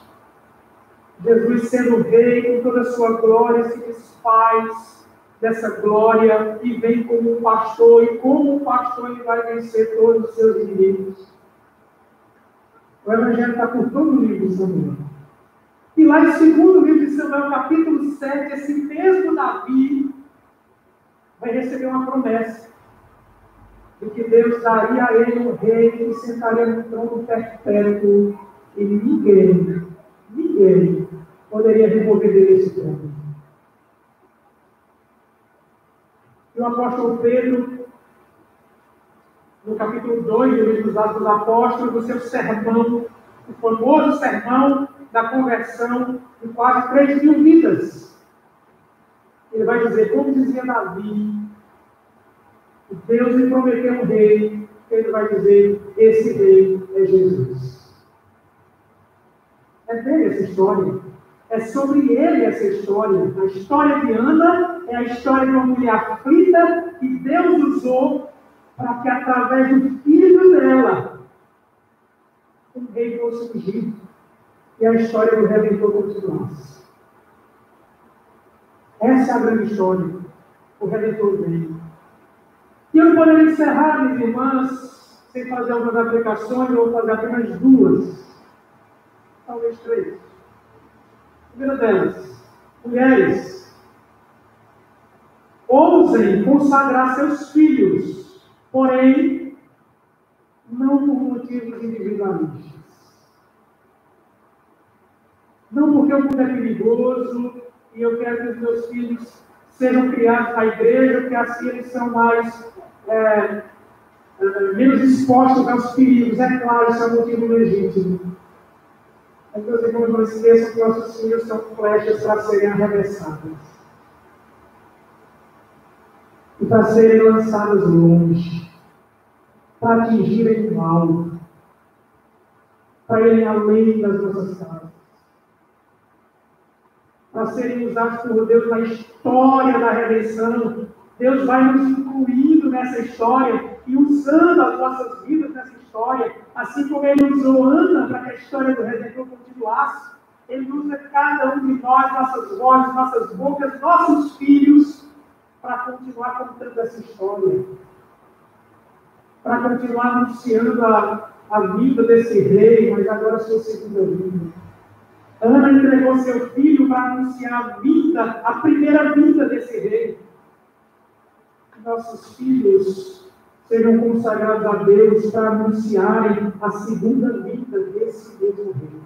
Jesus sendo rei com toda a sua glória, se desfaz dessa glória e vem como um pastor, e como um pastor ele vai vencer todos os seus inimigos. O Evangelho está por todo o livro de Samuel. E lá em 2º livro de Samuel, capítulo 7, esse mesmo Davi vai receber uma promessa de que Deus daria a ele um rei que sentaria no trono perpétuo e ninguém poderia remover dele esse trono. E o apóstolo Pedro, no capítulo 2 do livro dos Atos dos Apóstolos, do seu sermão, o famoso sermão da conversão de quase 3.000 vidas. Ele vai dizer, como dizia Davi, Deus lhe prometeu um rei, ele vai dizer, esse rei é Jesus. É dele essa história. É sobre ele essa história. A história de Ana é a história de uma mulher aflita que Deus usou para que, através do filho dela, um rei fosse ungido. E a história do Redentor continuasse. Essa é a grande história. O Redentor veio. E eu poderia encerrar, minhas irmãs, sem fazer algumas aplicações, eu vou fazer apenas 2. Talvez 3. A primeira delas, mulheres, ousem consagrar seus filhos, porém, não por motivos individualistas. Não porque o mundo é perigoso e eu quero que os meus filhos sejam criados na igreja, porque assim eles são mais menos expostos aos perigos. É claro, isso é um motivo legítimo. Mas meus irmãos, não esqueçam que nossos filhos são flechas para serem arremessadas. E para serem lançadas longe. Para atingirem o alto. Para irem além das nossas casas. Para serem usados por Deus na história da redenção. Deus vai nos incluindo nessa história e usando as nossas vidas nessa história, assim como Ele usou Ana para que a história do Redentor continuasse. Ele usa cada um de nós, nossas vozes, nossas bocas, nossos filhos, para continuar contando essa história. Para continuar anunciando a vida desse rei, mas agora a sua segunda vida. Ana entregou seu filho para anunciar a vida, a primeira vida desse rei. Nossos filhos sejam consagrados a Deus para anunciarem a segunda vida desse mesmo rei.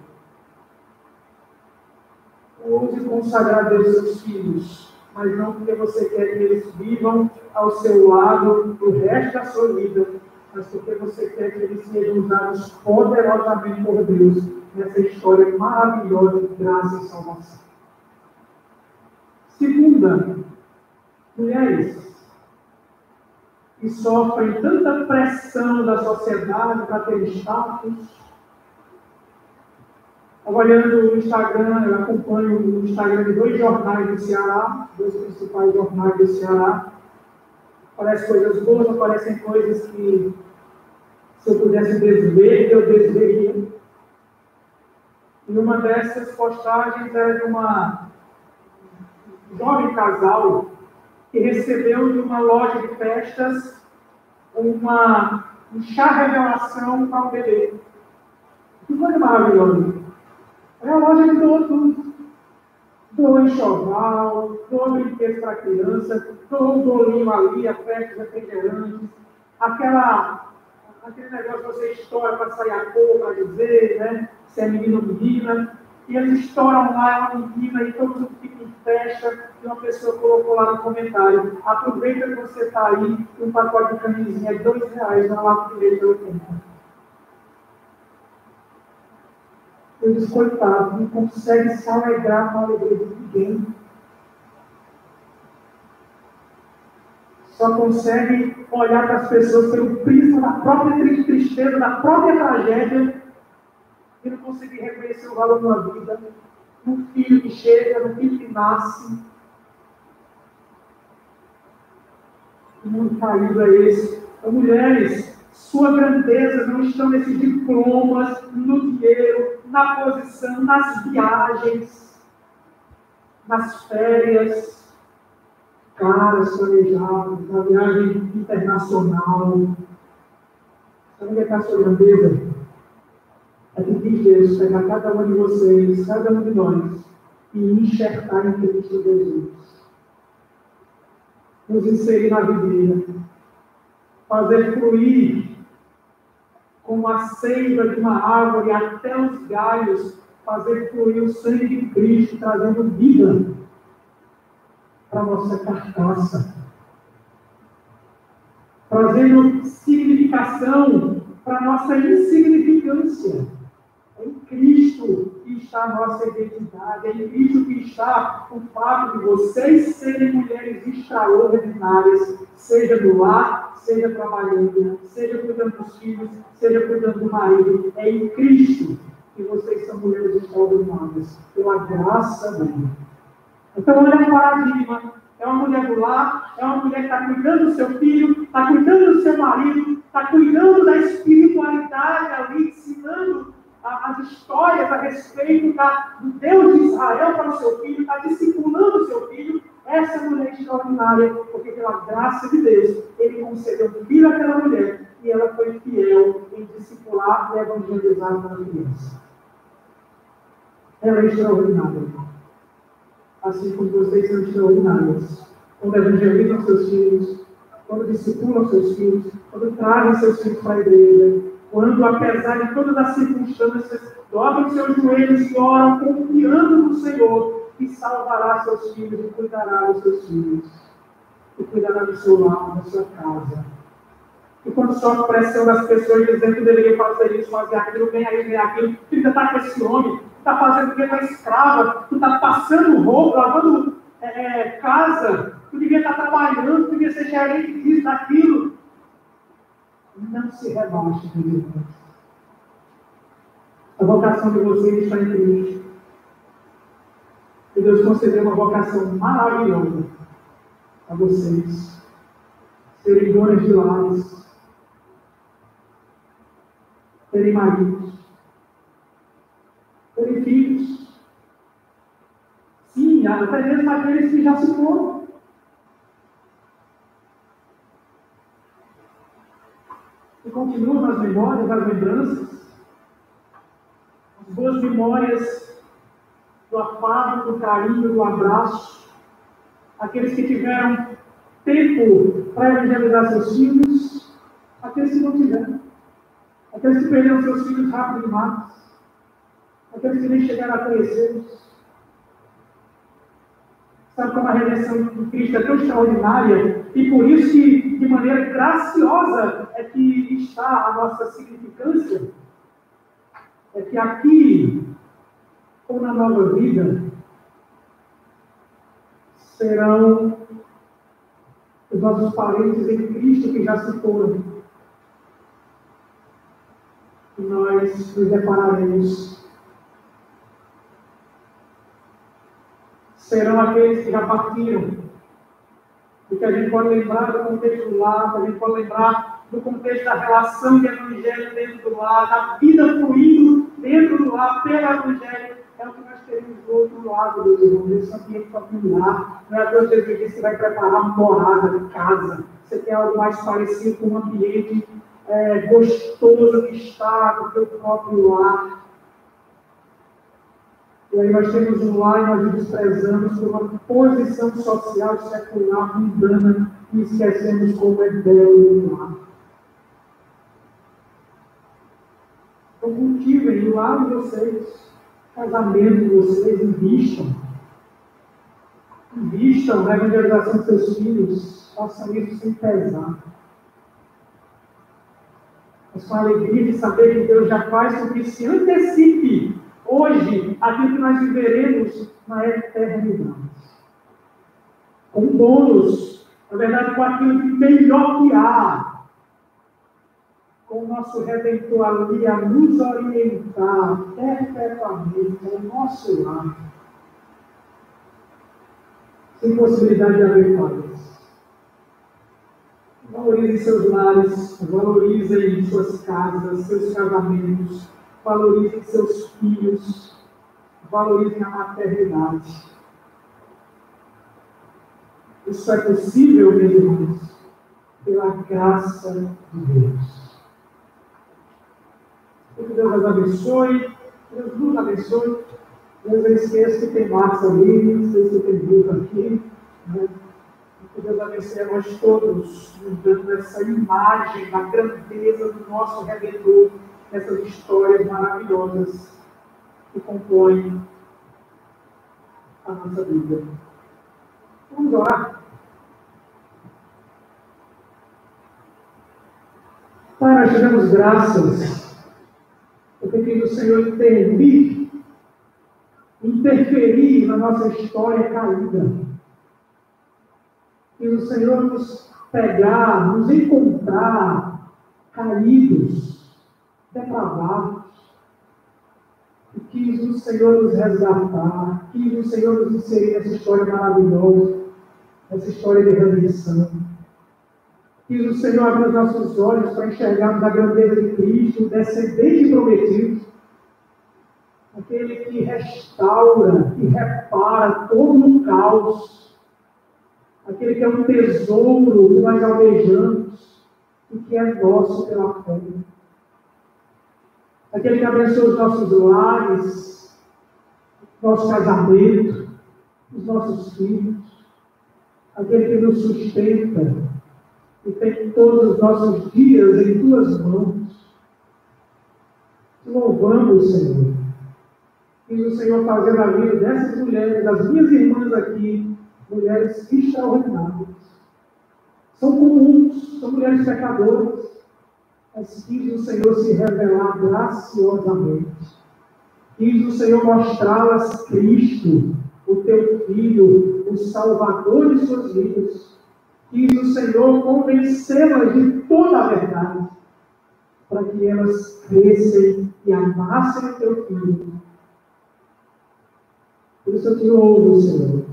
Ouse consagrar a Deus seus filhos, mas não porque você quer que eles vivam ao seu lado o resto da sua vida, mas porque você quer que eles sejam usados poderosamente por Deus nessa história maravilhosa de graça e salvação. Segunda, mulheres que sofrem tanta pressão da sociedade para ter status. Olhando o Instagram, eu acompanho o Instagram de 2 jornais do Ceará, 2 principais jornais do Ceará. Aparecem coisas boas, aparecem coisas que, se eu pudesse desver, eu desveria. E uma dessas postagens é de uma um jovem casal que recebeu de uma loja de festas um chá revelação para um bebê. Que coisa maravilhosa. Aí a loja me doou tudo. Doou enxoval, doou brinquedos para a criança, doou um bolinho ali, a festa refrigerantes, aquele negócio que você estoura para sair a cor, para dizer, né, se é menino ou menina. E eles estouram lá, uma menina, e todo mundo fica em festa, e uma pessoa colocou lá no comentário: aproveita que você está aí, um pacote de camisinha é R$2, na lata de leite 80. Eu disse, coitado, não consegue se alegrar com a alegria de ninguém. Só consegue olhar para as pessoas pelo prisma da própria tristeza, da própria tragédia, e não conseguir reconhecer o valor de uma vida, num filho que chega, num filho que nasce. Que mundo caído é esse? Então, mulheres, sua grandeza não está nesses diplomas, no dinheiro, na posição, nas viagens, nas férias caras, planejadas, na viagem internacional. Sabe onde é que está a sua grandeza? É pedir Deus pegar cada um de vocês, cada um de nós, e enxertar em Cristo Jesus. Nos inserir na videira. Fazer fluir como a seiva de uma árvore até os galhos, fazer fluir o sangue de Cristo, trazendo vida para a nossa carcaça, trazendo significação para a nossa insignificância. É em Cristo que está a nossa identidade, é em Cristo que está o fato de vocês serem mulheres extraordinárias, seja no lar, seja trabalhando, seja cuidando dos filhos, seja cuidando do marido. É em Cristo que vocês são mulheres extraordinárias, pela graça dele. Então, olha o paradigma. É uma mulher do lar, é uma mulher que está cuidando do seu filho, está cuidando do seu marido, está cuidando da espiritualidade ali, ensinando as histórias a respeito do Deus de Israel para o seu filho, está discipulando o seu filho. Essa mulher extraordinária, porque pela graça de Deus, ele concedeu um filho àquela mulher, e ela foi fiel em discipular e evangelizar aquela criança. Ela é extraordinária. Assim como vocês são extraordinários. Quando evangelizam seus filhos, quando discipulam seus filhos, quando trazem seus filhos para a igreja, quando, apesar de todas as circunstâncias, dobram seus joelhos e oram, confiando no Senhor, que salvará seus filhos e cuidará dos seus filhos, e cuidará do seu lar, da sua casa. E quando sofre pressão das pessoas dizendo que deveria fazer isso, fazer aquilo, vem aquilo, tu ainda está com esse homem, tu está fazendo o que está escrava, tu está passando roupa, lavando casa, tu devia estar trabalhando, tu devia ser gerente disso, daquilo. Não se rebaixe, meus irmãos. A vocação de vocês está em Cristo. E Deus concedeu uma vocação maravilhosa a vocês. Serem donas de lares, terem maridos, terem filhos. Sim, até mesmo aqueles que já se foram. E continuam nas memórias, nas lembranças, as boas memórias do afago, do carinho, do abraço. Aqueles que tiveram tempo para evangelizar seus filhos, aqueles que não tiveram. Aqueles que perderam seus filhos rápido demais. Aqueles que nem chegaram a conhecê-los. Sabe como a redenção de Cristo é tão extraordinária, e por isso que, de maneira graciosa, é que está a nossa significância. É que aqui, ou na nova vida, serão os nossos parentes em Cristo que já se foram. E nós nos depararemos. Serão aqueles que já partiram. E que a gente pode lembrar do contexto do lar, a gente pode lembrar do contexto da relação de evangelho dentro do lar, da vida fluindo dentro do lar, pelo evangelho, é o que nós teremos do outro lado, meus irmãos, esse ambiente familiar. Não é Deus Jesus disse que vai preparar uma morada de casa. Você quer algo mais parecido com um ambiente gostoso de estar no teu próprio lar. E aí nós temos um lar e nós o desprezamos por uma posição social, secular, mundana, e esquecemos como é belo o lar. Então cultivem o lar de vocês, o casamento de vocês, invistam na evangelização dos seus filhos, façam isso sem pesar. Mas com a alegria de saber que Deus já faz com que se antecipe hoje aquilo que nós viveremos na eternidade. Com bônus, na verdade, com aquilo que melhor que há, com o nosso Redentor ali a nos orientar perpetuamente ao nosso lar, sem possibilidade de haver falhas. Valorizem seus lares, valorizem suas casas, seus casamentos, valorizem seus filhos, valorizem a maternidade. Isso é possível, meus irmãos, pela graça de Deus. Que Deus nos abençoe, Deus nos abençoe. Deus não esqueça que tem Marcos ali, não sei se tem Deus aqui, né? Que Deus abençoe a nós todos, nos dando essa imagem da grandeza do nosso Redentor, essas histórias maravilhosas que compõem a nossa vida. Vamos orar. Pai, nós te damos graças, porque quis o Senhor interferir na nossa história caída. Quis o Senhor nos pegar, nos encontrar caídos, depravados. E quis o Senhor nos resgatar, quis o Senhor nos inserir nessa história maravilhosa, nessa história de redenção. Quis o Senhor abrir os nossos olhos para enxergarmos a grandeza de Cristo, o descendente prometido, aquele que restaura e repara todo o caos, aquele que é um tesouro que nós almejamos e que é nosso pela fé. Aquele que abençoa os nossos lares, nosso casamento, os nossos filhos, aquele que nos sustenta e tem todos os nossos dias em tuas mãos. Te louvamos, Senhor. Quis o Senhor fazer na vida dessas mulheres, das minhas irmãs aqui, mulheres extraordinárias. São comuns, são mulheres pecadoras, mas quis o Senhor se revelar graciosamente. Quis o Senhor mostrá-las Cristo, o teu Filho, o Salvador de suas vidas. Quis o Senhor convencê-las de toda a verdade, para que elas crescem e amassem o teu Filho. Por isso eu te louvo, Senhor.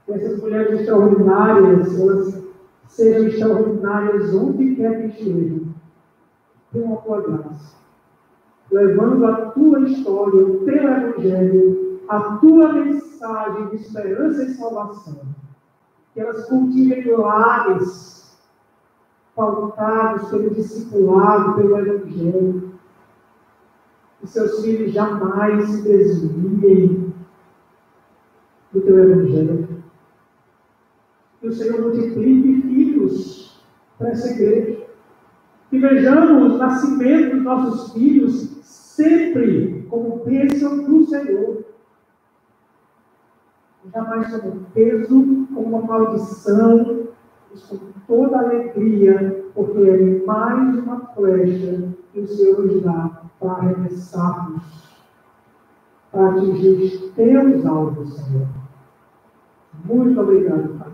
Que essas mulheres extraordinárias, elas sejam extraordinárias onde quer que estejam, com a tua graça, levando a tua história, o teu evangelho, a tua mensagem de esperança e salvação. Que elas cultivem lares pautados pelo discipulado, pelo evangelho. Que seus filhos jamais se desviem do teu evangelho. Que o Senhor multiplique filhos para essa igreja. Que vejamos o nascimento dos nossos filhos sempre como bênção do Senhor. Jamais como peso, como uma maldição, mas com toda alegria, porque é mais uma flecha que o Senhor nos dá para arremessarmos, para atingir os teus alvos, Senhor. Muito obrigado, Pai.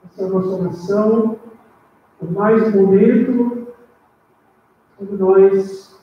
Essa é a nossa oração, por mais um momento, onde nós